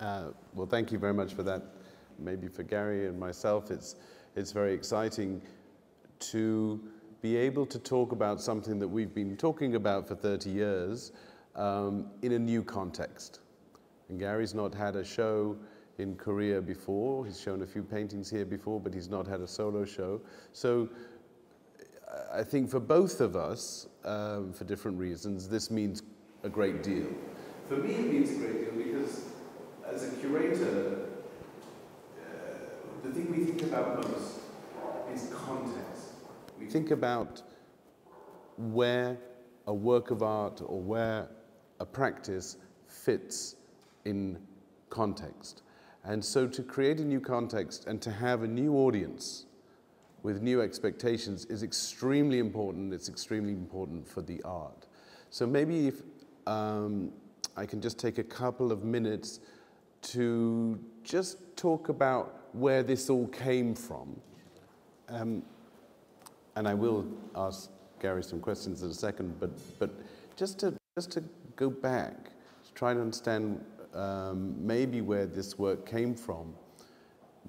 Well, thank you very much for that. Maybe for Gary and myself, it's very exciting to be able to talk about something that we've been talking about for 30 years in a new context. And Gary's not had a show in Korea before. He's shown a few paintings here before, but he's not had a solo show. So I think for both of us, for different reasons, this means a great deal. For me, it means a great deal because as a curator, the thing we think about most is context. We think about where a work of art or where a practice fits in context. And so to create a new context and to have a new audience with new expectations is extremely important. It's extremely important for the art. So maybe if I can just take a couple of minutes to just talk about where this all came from. And I will ask Gary some questions in a second, but just to go back, to try to understand maybe where this work came from.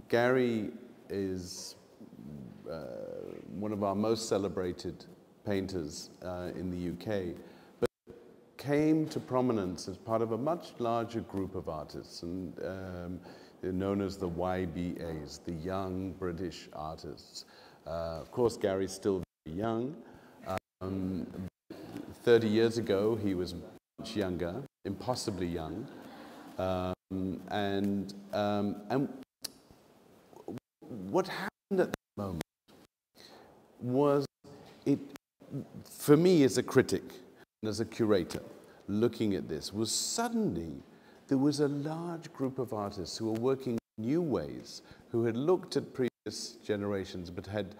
Gary is one of our most celebrated painters in the UK, but came to prominence as part of a much larger group of artists, and they're known as the YBAs, the Young British Artists. Of course, Gary's still very young. 30 years ago, he was much younger, impossibly young. And what happened at that moment was, for me as a critic and as a curator looking at this, was suddenly there was a large group of artists who were working in new ways, who had looked at previous generations but had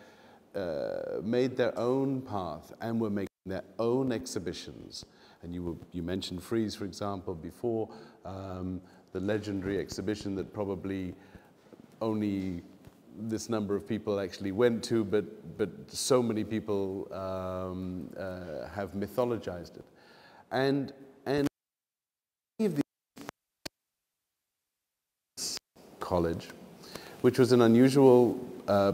made their own path and were making their own exhibitions. And you mentioned Frieze, for example, before, the legendary exhibition that probably only this number of people actually went to, but so many people have mythologized it. And college, which was an unusual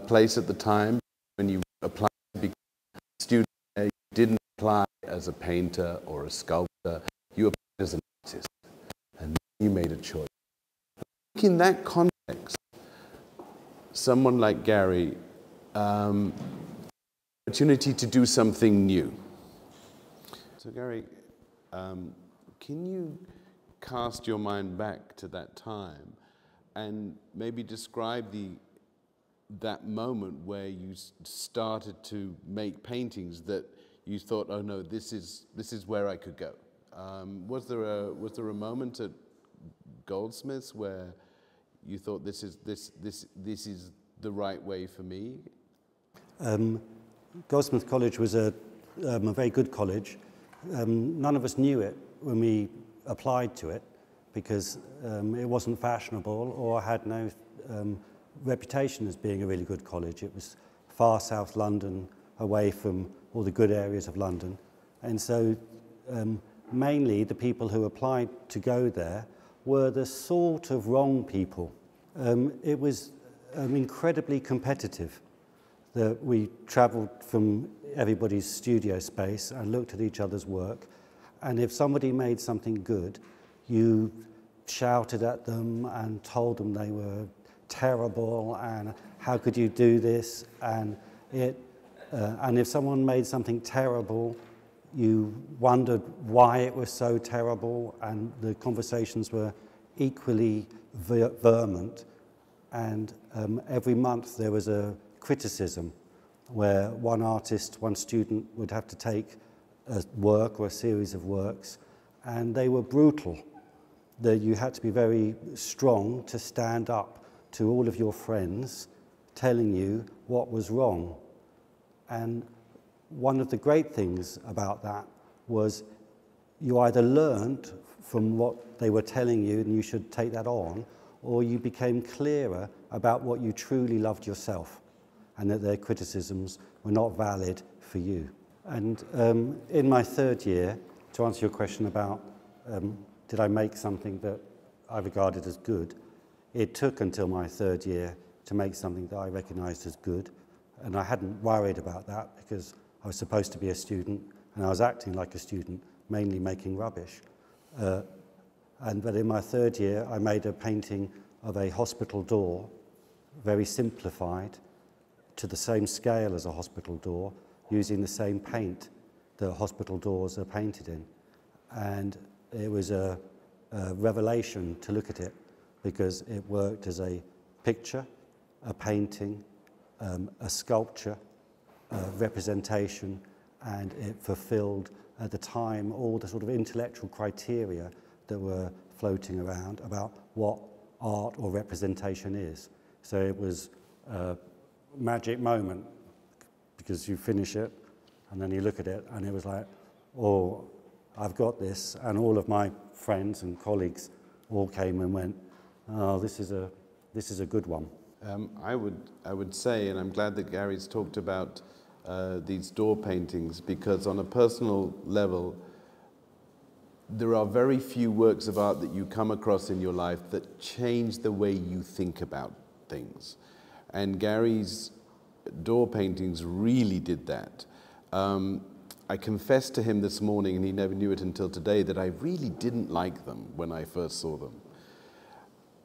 place at the time. When you applied to become a student there, you didn't apply as a painter or a sculptor, you applied as an artist, and you made a choice. I think in that context, someone like Gary, opportunity to do something new. So Gary, can you cast your mind back to that time and maybe describe that moment where you started to make paintings that you thought, oh no, this is where I could go? Was there a moment at Goldsmiths where you thought this is the right way for me? Goldsmith College was a very good college. None of us knew it when we applied to it because it wasn't fashionable or had no reputation as being a really good college. It was far South London, away from all the good areas of London. And so mainly the people who applied to go there were the sort of wrong people. It was incredibly competitive. That we travelled from everybody's studio space and looked at each other's work, and if somebody made something good, you shouted at them and told them they were terrible and how could you do this, and if someone made something terrible, you wondered why it was so terrible, and the conversations were equally vehement. And every month there was a criticism where one artist, one student would have to take a work or a series of works, and they were brutal. That you had to be very strong to stand up to all of your friends telling you what was wrong. And one of the great things about that was you either learned from what they were telling you and you should take that on, or you became clearer about what you truly loved yourself and that their criticisms were not valid for you. And in my third year, to answer your question about did I make something that I regarded as good. It took until my third year to make something that I recognised as good, and I hadn't worried about that because I was supposed to be a student and I was acting like a student, mainly making rubbish. But in my third year, I made a painting of a hospital door, very simplified, to the same scale as a hospital door, using the same paint that hospital doors are painted in. And it was a revelation to look at it, because it worked as a picture, a painting, a sculpture, a representation, and it fulfilled at the time all the sort of intellectual criteria that were floating around about what art or representation is. So it was a magic moment, because you finish it and then you look at it and it was like, oh, I've got this. And all of my friends and colleagues all came and went, oh, this is a good one. I would say, and I'm glad that Gary's talked about these door paintings, because on a personal level, there are very few works of art that you come across in your life that change the way you think about things. And Gary's door paintings really did that. I confessed to him this morning, and he never knew it until today, that I really didn't like them when I first saw them.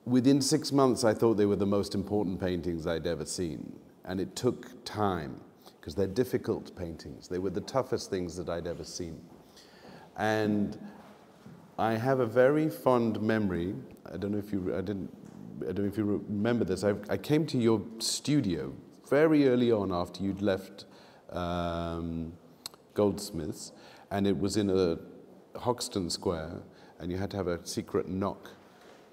Within 6 months, I thought they were the most important paintings I'd ever seen. And it took time, because they're difficult paintings. They were the toughest things that I'd ever seen. And I have a very fond memory. I don't know if you remember this. I came to your studio very early on after you'd left Goldsmiths, and it was in a Hoxton Square, and you had to have a secret knock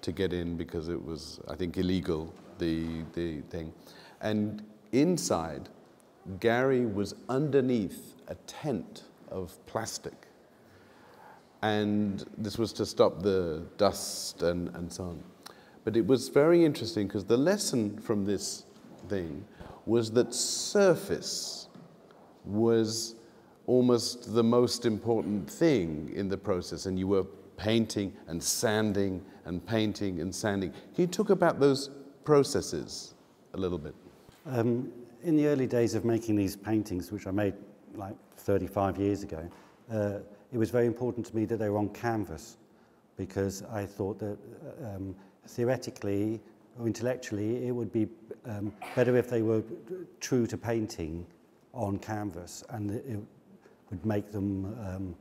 to get in because it was, I think, illegal, the thing. And inside, Gary was underneath a tent of plastic. And this was to stop the dust and so on. But it was very interesting, because the lesson from this thing was that surface was almost the most important thing in the process, and you were painting and sanding and painting and sanding. Can you talk about those processes a little bit? In the early days of making these paintings, which I made like 35 years ago, it was very important to me that they were on canvas, because I thought that theoretically or intellectually it would be better if they were true to painting on canvas, and it would make them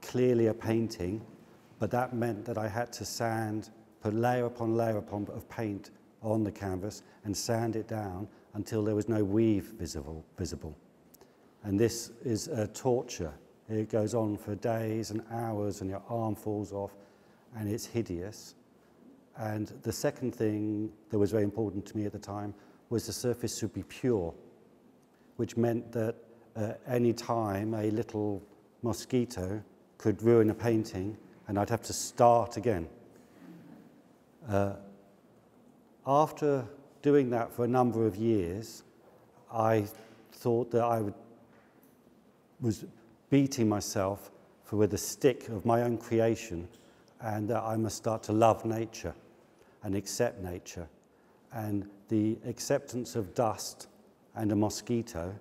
clearly a painting, but that meant that I had to sand, put layer upon layer of paint on the canvas and sand it down until there was no weave visible. And this is a torture. It goes on for days and hours, and your arm falls off, and it's hideous. And the second thing that was very important to me at the time was the surface should be pure, which meant that any time a little mosquito could ruin a painting, and I'd have to start again. After doing that for a number of years, I thought that I was beating myself with a stick of my own creation, and that I must start to love nature and accept nature. And the acceptance of dust and a mosquito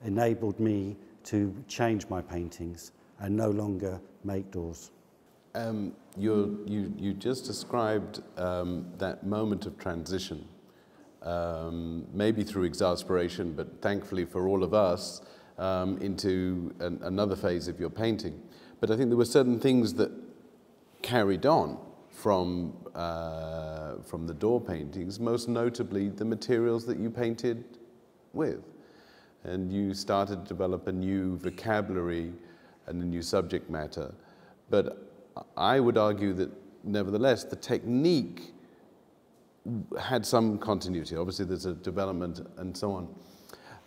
enabled me to change my paintings and no longer make doors. You just described that moment of transition, maybe through exasperation, but thankfully for all of us, into another phase of your painting. But I think there were certain things that carried on from the door paintings, most notably the materials that you painted with. And you started to develop a new vocabulary and a new subject matter. But I would argue that, nevertheless, the technique had some continuity. Obviously, there's a development and so on.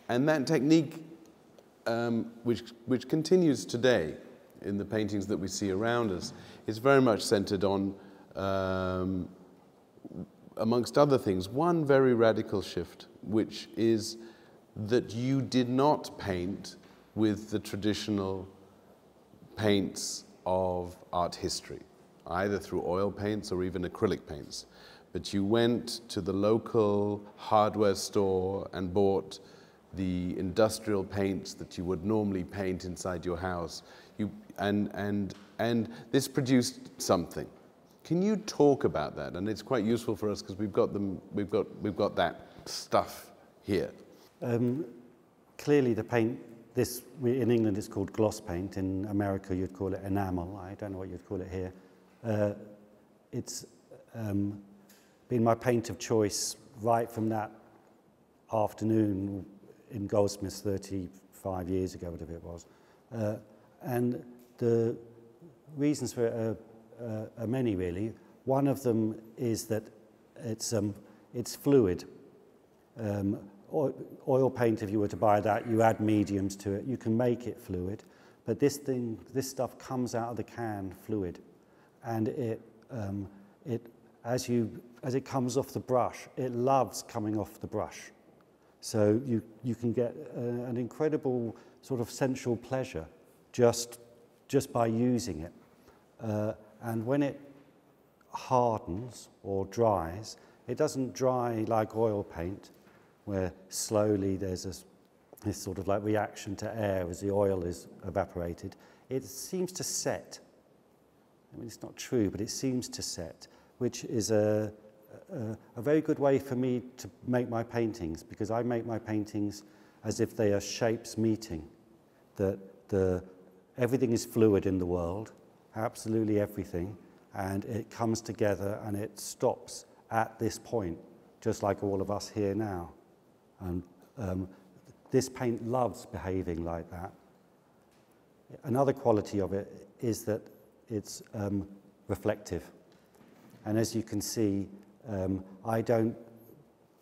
And that technique, which continues today in the paintings that we see around us, is very much centered on, amongst other things, one very radical shift, which is that you did not paint with the traditional paints of art history. either through oil paints or even acrylic paints. But you went to the local hardware store and bought the industrial paints that you would normally paint inside your house. And this produced something. Can you talk about that? And it's quite useful for us because we've got that stuff here. Clearly the paint, in England it's called gloss paint. In America you'd call it enamel. I don't know what you'd call it here. It's been my paint of choice right from that afternoon in Goldsmiths 35 years ago, whatever it was. And the reasons for it are many, really. One of them is that it's fluid. Oil paint, if you were to buy that, you add mediums to it. You can make it fluid, but this stuff comes out of the can fluid, and as it comes off the brush, it loves coming off the brush. So you can get an incredible sort of sensual pleasure just by using it. And when it hardens or dries, it doesn't dry like oil paint, where slowly there's this sort of like reaction to air as the oil is evaporated. It seems to set. I mean, it's not true, but it seems to set, which is a very good way for me to make my paintings, because I make my paintings as if they are shapes meeting. Everything is fluid in the world, absolutely everything, and it comes together and it stops at this point, just like all of us here now. And this paint loves behaving like that. Another quality of it is that it's reflective. And as you can see, I don't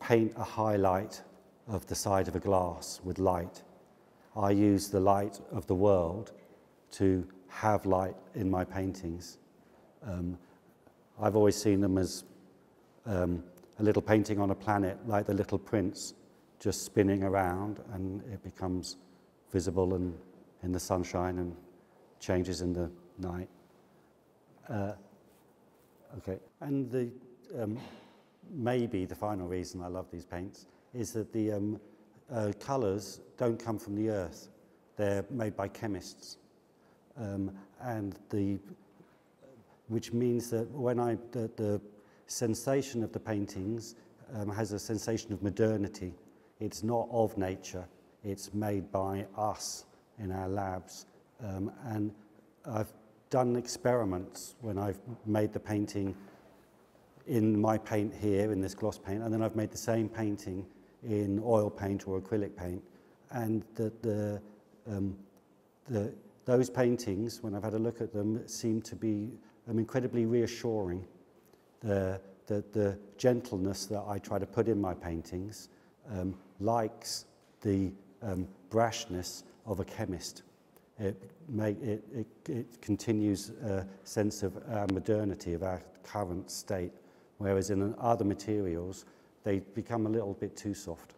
paint a highlight of the side of a glass with light. I use the light of the world to have light in my paintings. I've always seen them as a little painting on a planet, like the Little Prince, just spinning around, and it becomes visible and in the sunshine and changes in the night. Okay, and maybe the final reason I love these paints is that the colours don't come from the earth. They're made by chemists, which means that the sensation of the paintings has a sensation of modernity. It's not of nature. It's made by us in our labs, and I've done experiments when I've made the painting in my paint here, in this gloss paint, and then I've made the same painting in oil paint or acrylic paint, and those paintings, when I've had a look at them, seem to be incredibly reassuring. The gentleness that I try to put in my paintings likes the brashness of a chemist. It continues a sense of our modernity, of our current state, whereas in other materials, they become a little bit too soft.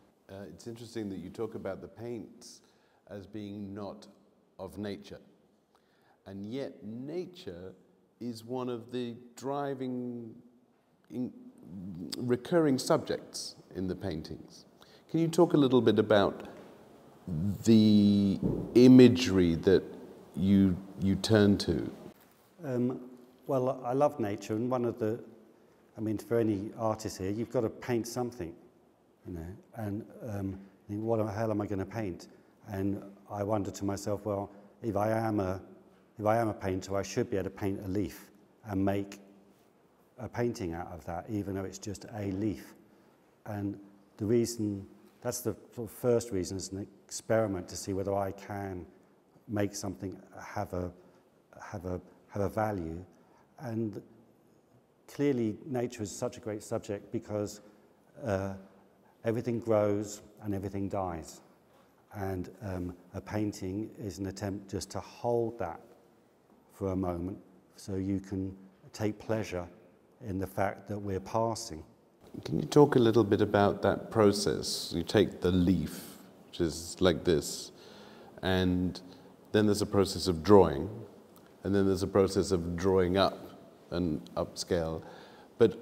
It's interesting that you talk about the paints as being not of nature, and yet nature is one of the driving, recurring subjects in the paintings. Can you talk a little bit about the imagery that you turn to? Well, I love nature, and for any artist here, you've got to paint something, and what the hell am I going to paint? And I wonder to myself, well, if I am a painter, I should be able to paint a leaf and make a painting out of that, even though it's just a leaf. And the reason, that's the first reason, is an experiment to see whether I can make something have a value. And clearly nature is such a great subject because everything grows and everything dies. And a painting is an attempt just to hold that for a moment so you can take pleasure in the fact that we're passing. Can you talk a little bit about that process? You take the leaf, which is like this, and then there's a process of drawing, and then there's a process of drawing up and upscale. But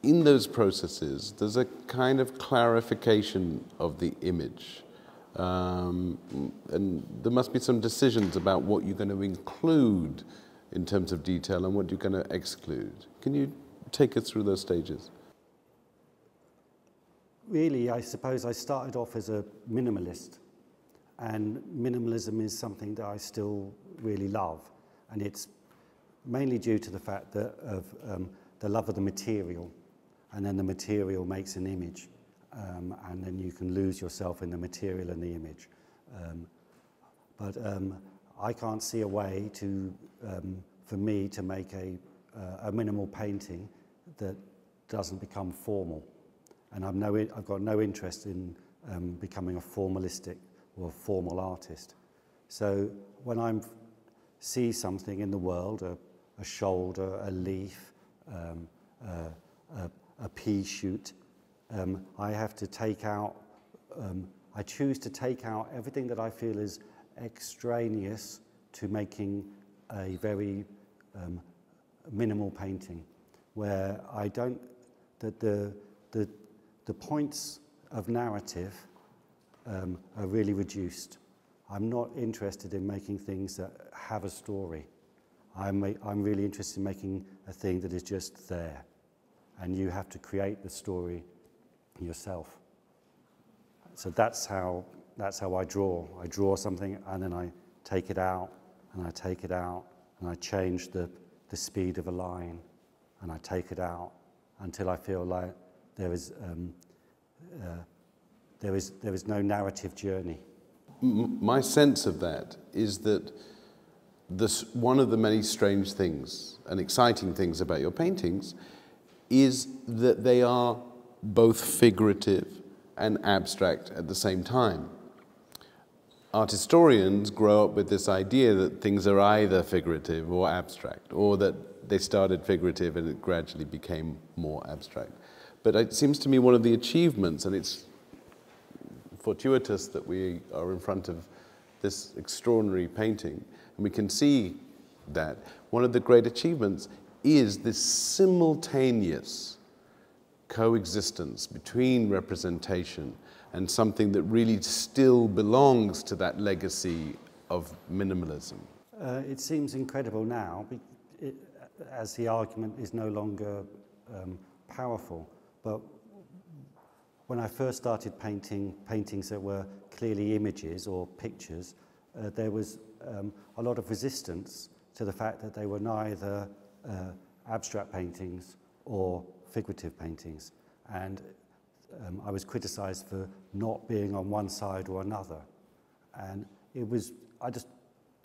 in those processes, there's a kind of clarification of the image. And there must be some decisions about what you're going to include in terms of detail and what you're going to exclude. Can you take us through those stages? Really, I suppose I started off as a minimalist, and minimalism is something that I still really love, and it's mainly due to the fact that of the love of the material, and then the material makes an image, and then you can lose yourself in the material and the image. But I can't see a way to, for me to make a minimal painting that doesn't become formal. And I've got no interest in becoming a formalistic or a formal artist. So when I see something in the world, a shoulder, a leaf, a pea shoot, I have to take out, I choose to take out everything that I feel is extraneous to making a very minimal painting, where I don't, that the points of narrative are really reduced. I'm not interested in making things that have a story. I'm really interested in making a thing that is just there, and you have to create the story yourself. So that's how I draw. I draw something, and then I take it out, and I take it out, and I change the speed of a line, and I take it out until I feel like there is no narrative journey. My sense of that is that one of the many strange things and exciting things about your paintings is that they are both figurative and abstract at the same time. Art historians grow up with this idea that things are either figurative or abstract, or that they started figurative and it gradually became more abstract. But it seems to me one of the achievements, and it's fortuitous that we are in front of this extraordinary painting, and we can see that one of the great achievements is this simultaneous coexistence between representation and something that really still belongs to that legacy of minimalism. It seems incredible now, as the argument is no longer powerful. But when I first started painting paintings that were clearly images or pictures, there was a lot of resistance to the fact that they were neither abstract paintings or figurative paintings. And I was criticized for not being on one side or another. And I just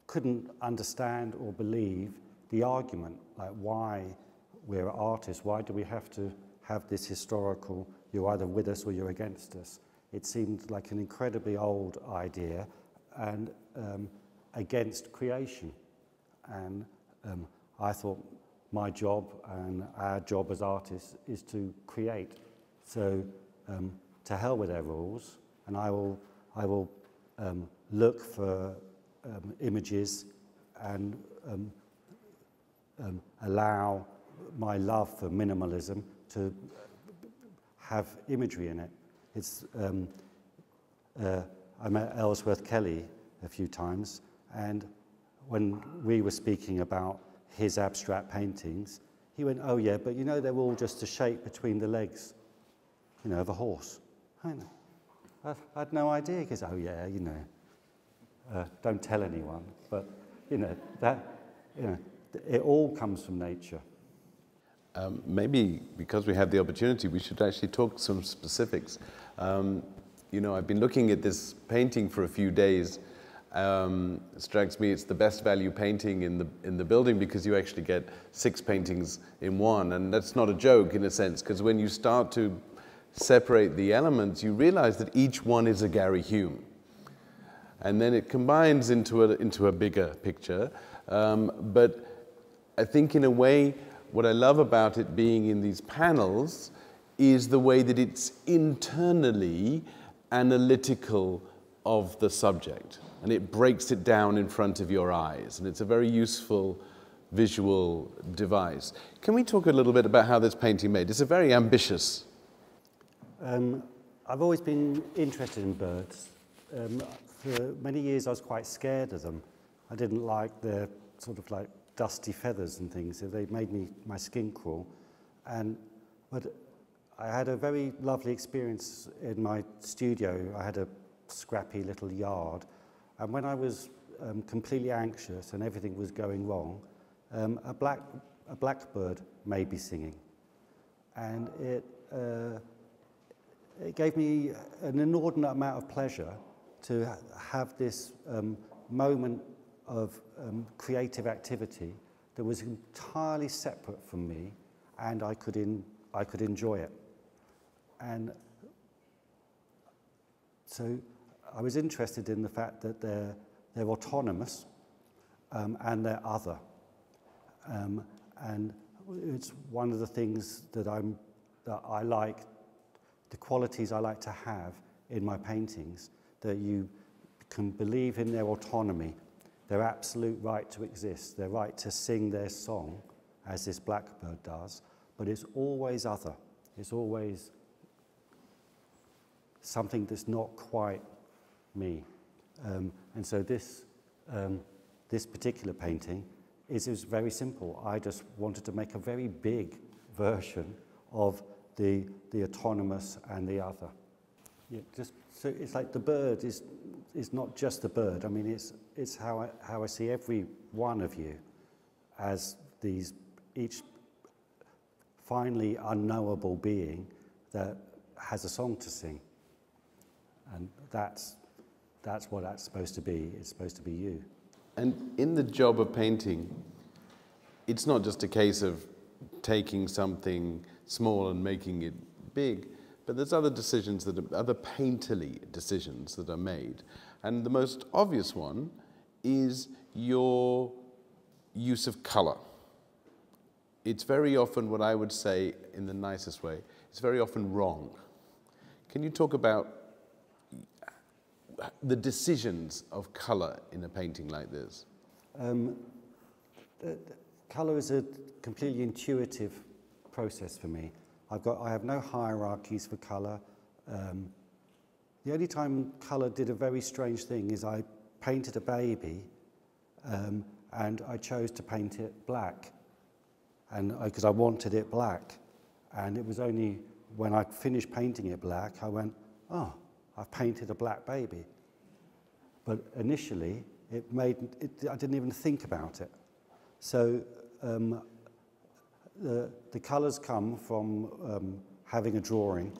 couldn't understand or believe the argument, like why we're artists, why do we have to have this historical, you're either with us or you're against us. It seemed like an incredibly old idea and against creation. And I thought my job and our job as artists is to create. So to hell with their rules, and I will look for images and allow my love for minimalism to have imagery in it. It's I met Ellsworth Kelly a few times, and when we were speaking about his abstract paintings, he went, "Oh yeah, but you know they're all just a shape between the legs, you know, of a horse." I had no idea. He goes, "Oh yeah, you know, don't tell anyone." But you know it all comes from nature. Maybe because we have the opportunity, we should actually talk some specifics. You know, I've been looking at this painting for a few days. It strikes me it's the best value painting in the building because you actually get 6 paintings in one, and that's not a joke in a sense, because when you start to separate the elements, you realize that each one is a Gary Hume, and then it combines into a bigger picture. But I think in a way, what I love about it being in these panels is the way that it's internally analytical of the subject, and it breaks it down in front of your eyes, and it's a very useful visual device. Can we talk a little bit about how this painting made? It's a very ambitious. I've always been interested in birds. For many years I was quite scared of them. I didn't like their sort of like dusty feathers and things. They made my skin crawl. But I had a very lovely experience in my studio. I had a scrappy little yard, and when I was completely anxious and everything was going wrong, a blackbird made me singing, and it gave me an inordinate amount of pleasure to have this moment of creative activity that was entirely separate from me, and I could enjoy it. And so I was interested in the fact that they're autonomous and they're other. And it's one of the things that I like, the qualities I like to have in my paintings, that you can believe in their autonomy, their absolute right to exist, their right to sing their song, as this blackbird does, but it's always other. It's always something that's not quite me. And so this particular painting is very simple. I just wanted to make a very big version of the autonomous and the other. Yeah, so it's like the bird is not just the bird. I mean, it's how I see every one of you as each finally unknowable being that has a song to sing, and that's what that's supposed to be. It's supposed to be you. And in the job of painting, it's not just a case of taking something small and making it big, but there's other decisions other painterly decisions that are made. And the most obvious one is your use of color. It's very often, what I would say in the nicest way, it's very often wrong. Can you talk about the decisions of color in a painting like this? Color is a completely intuitive process for me. I have no hierarchies for color. The only time color did a very strange thing is I painted a baby, and I chose to paint it black, and because I wanted it black. And it was only when I finished painting it black, I went, oh, I've painted a black baby. But initially, I didn't even think about it. So the colours come from having a drawing,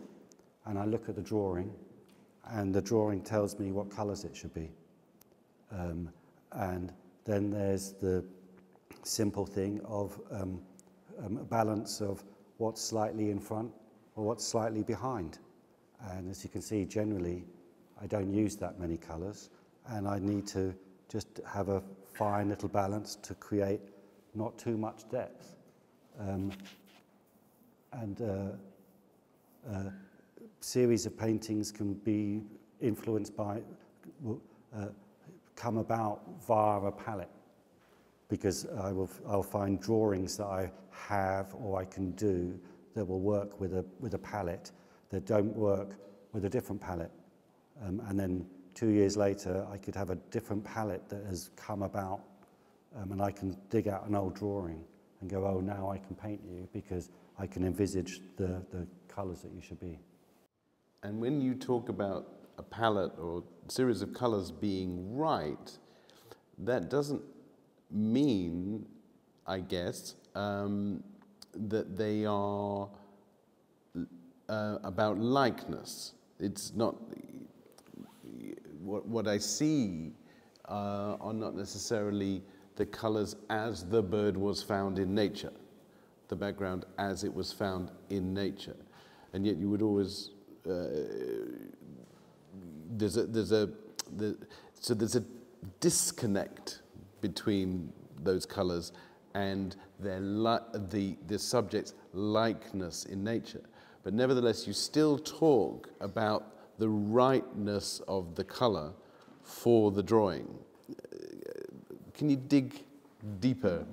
and I look at the drawing, and the drawing tells me what colours it should be. And then there's the simple thing of a balance of what's slightly in front or what's slightly behind. And as you can see, generally, I don't use that many colours, and I need to just have a fine little balance to create not too much depth. Series of paintings can be influenced by, come about via a palette, because I'll find drawings that I have or I can do that will work with a palette that don't work with a different palette. And then 2 years later, I could have a different palette that has come about, and I can dig out an old drawing and go, oh, now I can paint you because I can envisage the colours that you should be. And when you talk about a palette or series of colours being right, that doesn't mean, I guess, that they are about likeness. It's not, what I see are not necessarily the colours as the bird was found in nature, the background as it was found in nature. And yet you would always, there's a disconnect between those colours and the subject's likeness in nature. But nevertheless, you still talk about the rightness of the colour for the drawing. Can you dig deeper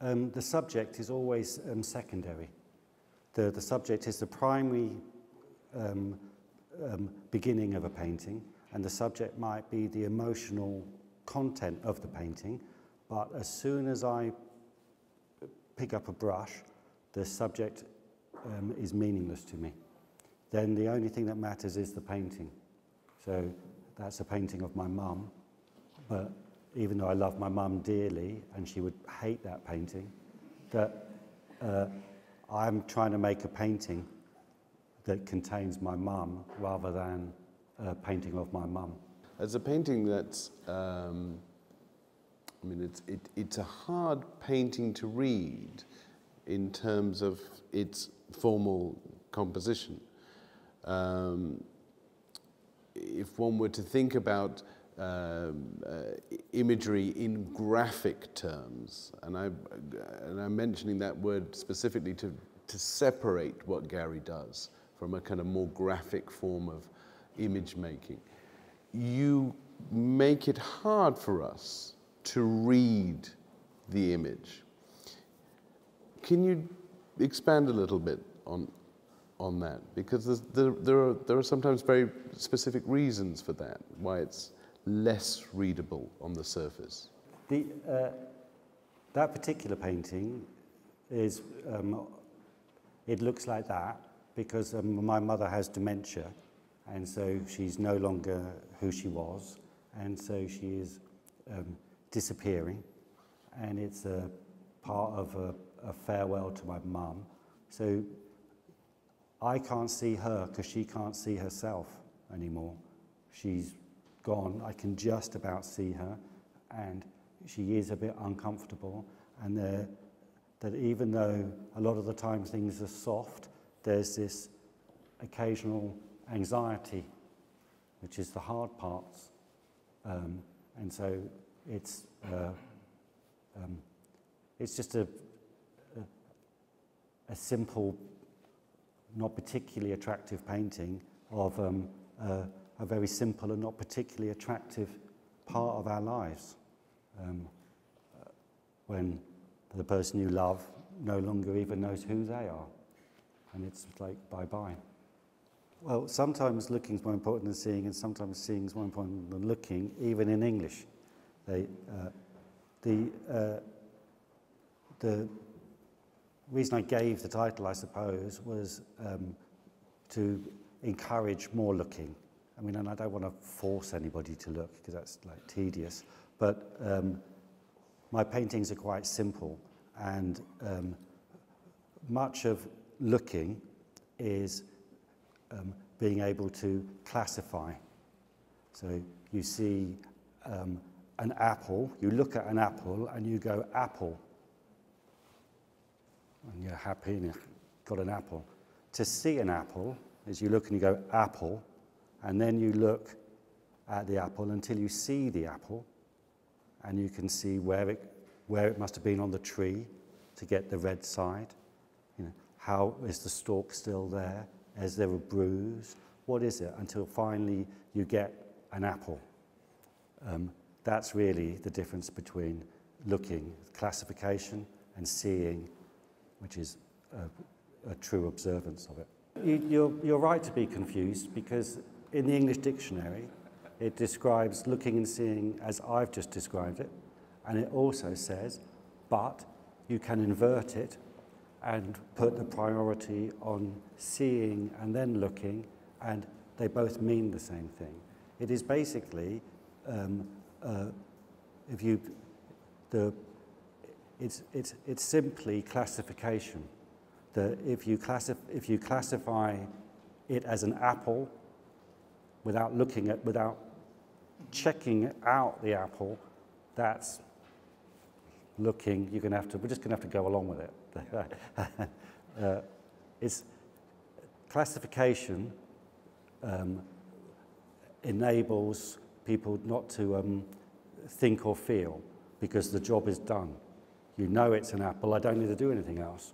The subject is always secondary. The subject is the primary beginning of a painting, and the subject might be the emotional content of the painting, but as soon as I pick up a brush, the subject is meaningless to me. Then the only thing that matters is the painting. So that's a painting of my mum, but even though I love my mum dearly, and she would hate that painting, that I'm trying to make a painting that contains my mum rather than a painting of my mum. As a painting that's, I mean, it's a hard painting to read in terms of its formal composition. If one were to think about imagery in graphic terms, and I'm mentioning that word specifically to separate what Gary does from a kind of more graphic form of image making, you make it hard for us to read the image. Can you expand a little bit on that? Because there are sometimes very specific reasons for that, why it's less readable on the surface. That particular painting is, it looks like that because my mother has dementia, and so she's no longer who she was, and so she is disappearing, and it's a part of a farewell to my mum. So I can't see her because she can't see herself anymore. She's gone. I can just about see her, and she is a bit uncomfortable, and that even though a lot of the time things are soft, there's this occasional anxiety, which is the hard parts, and so it's just a simple, not particularly attractive painting of a very simple and not particularly attractive part of our lives, when the person you love no longer even knows who they are, and it's like bye-bye. Well, sometimes looking is more important than seeing, and sometimes seeing is more important than looking, even in English. The reason I gave the title, I suppose, was to encourage more looking. I mean, and I don't want to force anybody to look because that's like tedious, but my paintings are quite simple, and much of looking is being able to classify. So you see an apple, you look at an apple and you go apple, and you're happy and you've got an apple. To see an apple is you look and you go apple, and then you look at the apple until you see the apple, and you can see where it must have been on the tree to get the red side. You know, how is the stalk still there? Is there a bruise? What is it? Until finally you get an apple. That's really the difference between looking, classification, and seeing, which is a true observance of it. You're right to be confused, because in the English dictionary it describes looking and seeing as I've just described it, and it also says, but you can invert it and put the priority on seeing and then looking, and they both mean the same thing. It is basically, it's simply classification. That if you classify it as an apple without checking out the apple, that's looking. We're just gonna have to go along with it. It's classification enables people not to think or feel, because the job is done. You know it's an apple. I don't need to do anything else.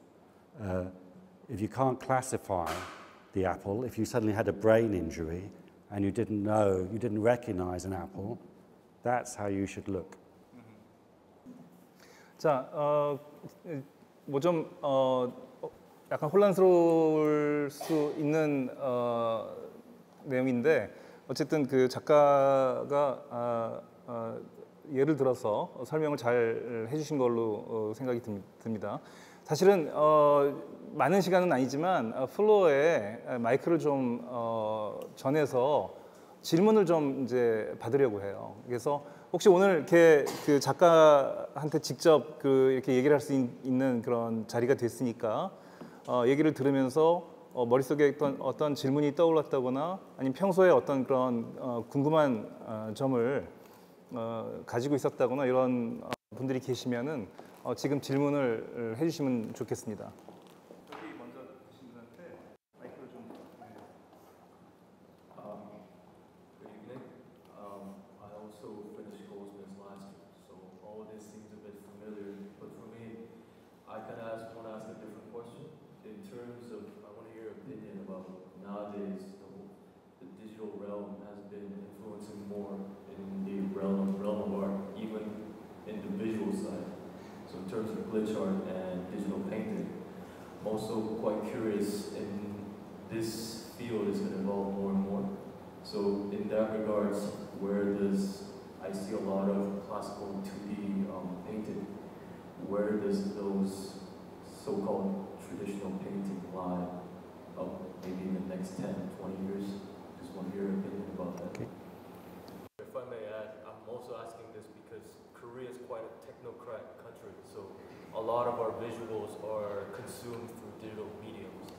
If you can't classify the apple, if you suddenly had a brain injury and you didn't recognize an apple, that's how you should look. 자, 뭐 좀 약간 혼란스러울 수 있는 내용인데 어쨌든 그 작가가 예를 들어서 설명을 잘 해주신 걸로 생각이 듭니다. 사실은 많은 시간은 아니지만 플로어에 마이크를 좀 전해서 질문을 좀 이제 받으려고 해요. 그래서 혹시 오늘 이렇게 그 작가한테 직접 이렇게 얘기를 할 수 있는 그런 자리가 됐으니까 얘기를 들으면서 머릿속에 어떤 질문이 떠올랐다거나 아니면 평소에 어떤 그런 궁금한 점을 가지고 있었다거나 이런 분들이 계시면은 지금 질문을 해주시면 좋겠습니다. 여기 먼저 계신 분한테 마이크를 좀. Good evening. I also finished Policeman's last year, so all of this seems a bit familiar. But for me, I kind of want to ask a different question. In terms of, I want to hear your opinion about nowadays the digital realm has been influencing more in the realm of art, even in the visual side. So in terms of glitch art and digital painting, I'm also quite curious in this field is going to evolve more and more. So in that regards, where does, I see a lot of classical 2D painting, where does those so-called traditional painting lie maybe in the next 10, 20 years? Just want to hear your opinion about that. Okay. If I may add, I'm also asking this because Korea is quite a technocrat country, so a lot of our visuals are consumed through digital mediums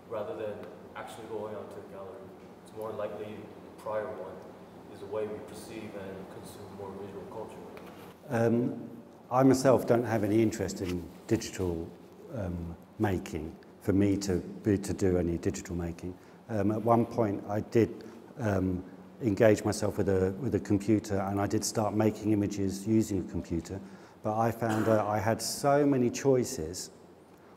rather than actually going out to a gallery. It's more likely the prior one is the way we perceive and consume more visual culture. I myself don't have any interest in digital making, for me to do any digital making. At one point I did engage myself with a computer, and I did start making images using a computer, but I found I had so many choices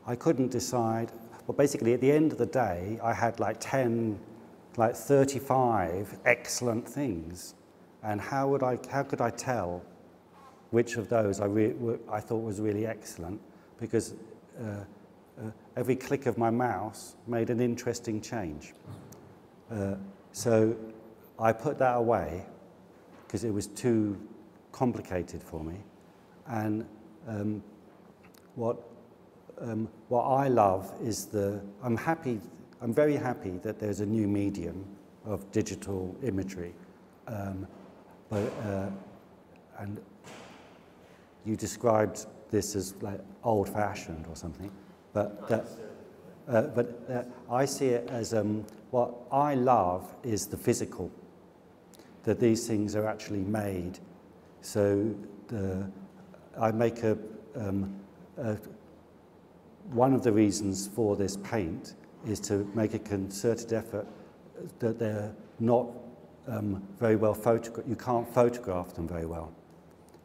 I couldn't decide. Well, basically at the end of the day I had like 35 excellent things, and how could I tell which of those I thought was really excellent, because every click of my mouse made an interesting change. So I put that away because it was too complicated for me. And what I love is I'm very happy that there's a new medium of digital imagery. And you described this as like old-fashioned or something, but I see it as what I love is the physical, that these things are actually made. So I make one of the reasons for this paint is to make a concerted effort that they're not very well photographed. You can't photograph them very well.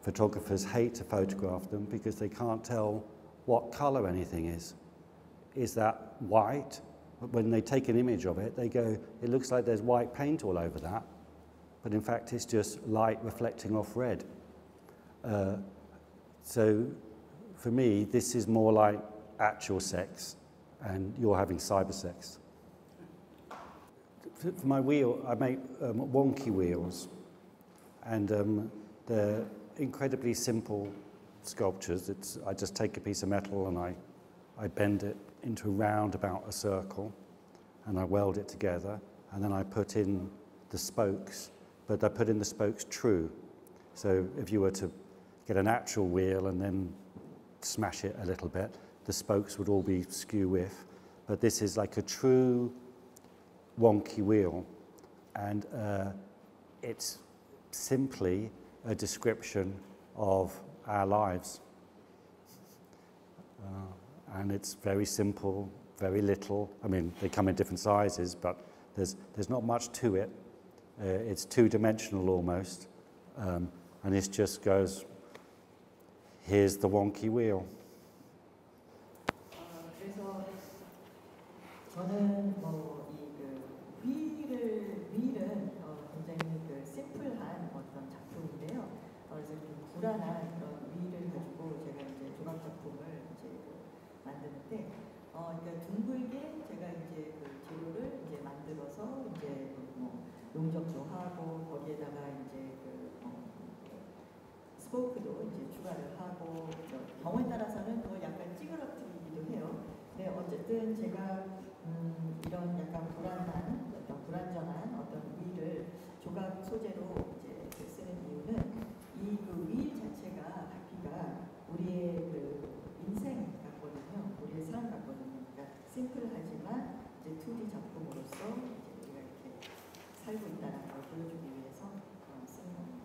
Photographers hate to photograph them because they can't tell what color anything is. Is that white? When they take an image of it, they go, it looks like there's white paint all over that, but in fact it's just light reflecting off red. So for me, this is more like actual sex, and you're having cyber sex. For my wheel, I make wonky wheels, and they're incredibly simple sculptures. I just take a piece of metal and I bend it into round about a circle, and I weld it together, and then I put in the spokes, but I put in the spokes true. So if you were to get an actual wheel and then smash it a little bit, the spokes would all be skew with, but this is like a true wonky wheel, and it's simply a description of our lives. And it's very simple, very little. I mean, they come in different sizes, but there's not much to it. It's two-dimensional almost, and it just goes, here's the wonky wheel. 그래서 저는 휠은 굉장히 심플한 어떤 작품인데요. 그래서 좀 불안한 그런 휠을 가지고 제가 이제 조각 작품을 그러니까 둥글게 제가 이제 그 재료를 이제 만들어서 이제 뭐 용접도 하고 거기에다가 이제 스포크도 이제 추가를 하고 경우에 따라서는 그걸 약간 찌그러뜨리기도 해요. 네, 어쨌든 제가 이런 약간 불안전한 어떤 위를 조각 소재로 이제 쓰는 이유는 이 그 위 자체가 바퀴가 우리의 그 인생 같거든요. 우리의 삶 같거든요. 그러니까 심플하지만 이제 2D 작품으로서 이제 우리가 이렇게 살고 있다는 걸 보여주기 위해서 쓰는 겁니다.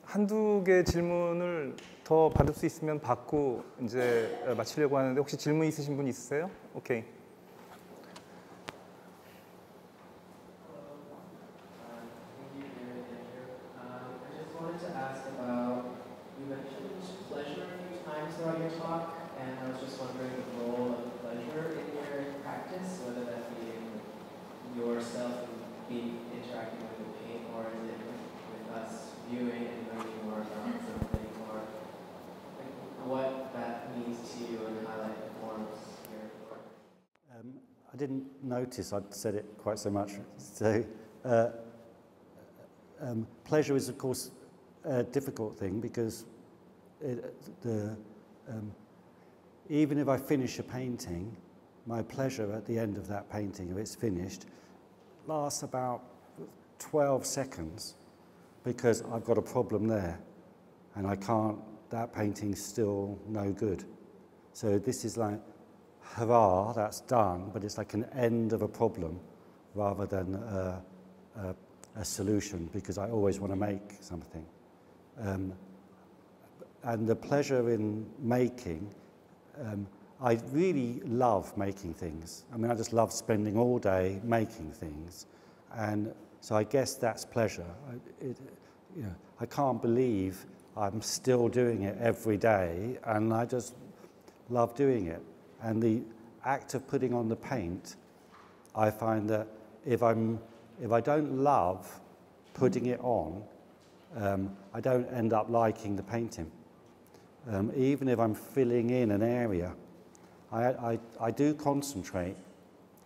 한두 개 질문을 더 받을 수 있으면 받고 이제 마치려고 하는데 혹시 질문 있으신 분 있으세요? 오케이. Throughout your talk, and I was just wondering the role of pleasure in your practice, whether that be in yourself being interacting with the paint, or is it with us viewing and learning more about something, or like what that means to you and how that informs your work. I didn't notice I'd said it quite so much. So, pleasure is, of course, a difficult thing because even if I finish a painting, my pleasure at the end of that painting, if it's finished, lasts about 12 seconds because I've got a problem there and I can't, that painting's still no good. So this is like, hurrah, that's done, but it's like an end of a problem rather than a solution because I always want to make something. And the pleasure in making, I really love making things. I mean, I just love spending all day making things. And so I guess that's pleasure. I can't believe I'm still doing it every day, and I just love doing it. And the act of putting on the paint, I find that if I don't love putting it on, I don't end up liking the painting. Even if I'm filling in an area, I do concentrate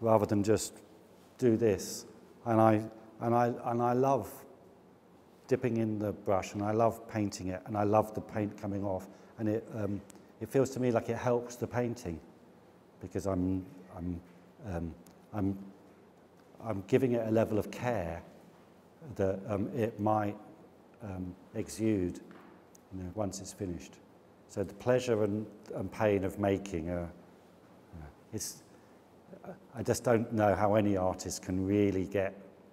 rather than just do this. And I love dipping in the brush, and I love painting it, and I love the paint coming off. And it feels to me like it helps the painting because I'm giving it a level of care that it might exude, once it's finished. So the pleasure and pain of making I just don't know how any artist can really get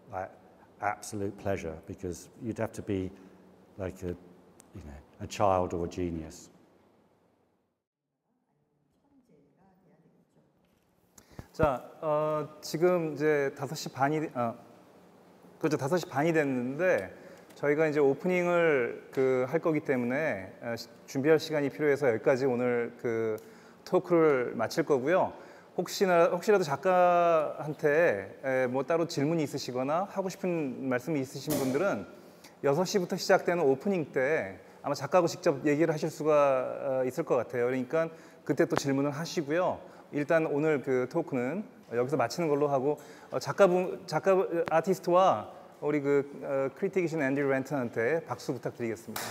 like absolute pleasure because you'd have to be like a child or a genius. 자, 지금 이제 5시 반이 그렇죠. 5시 반이 됐는데 저희가 이제 오프닝을 할 거기 때문에 준비할 시간이 필요해서 여기까지 오늘 토크를 마칠 거고요. 혹시라도 작가한테 뭐 따로 질문이 있으시거나 하고 싶은 말씀이 있으신 분들은 6시부터 시작되는 오프닝 때 아마 작가하고 직접 얘기를 하실 수가 있을 것 같아요. 그러니까 그때 또 질문을 하시고요. 일단 오늘 토크는 여기서 마치는 걸로 하고 아티스트와 우리 크리틱이신 앤디 렌턴한테 박수 부탁드리겠습니다.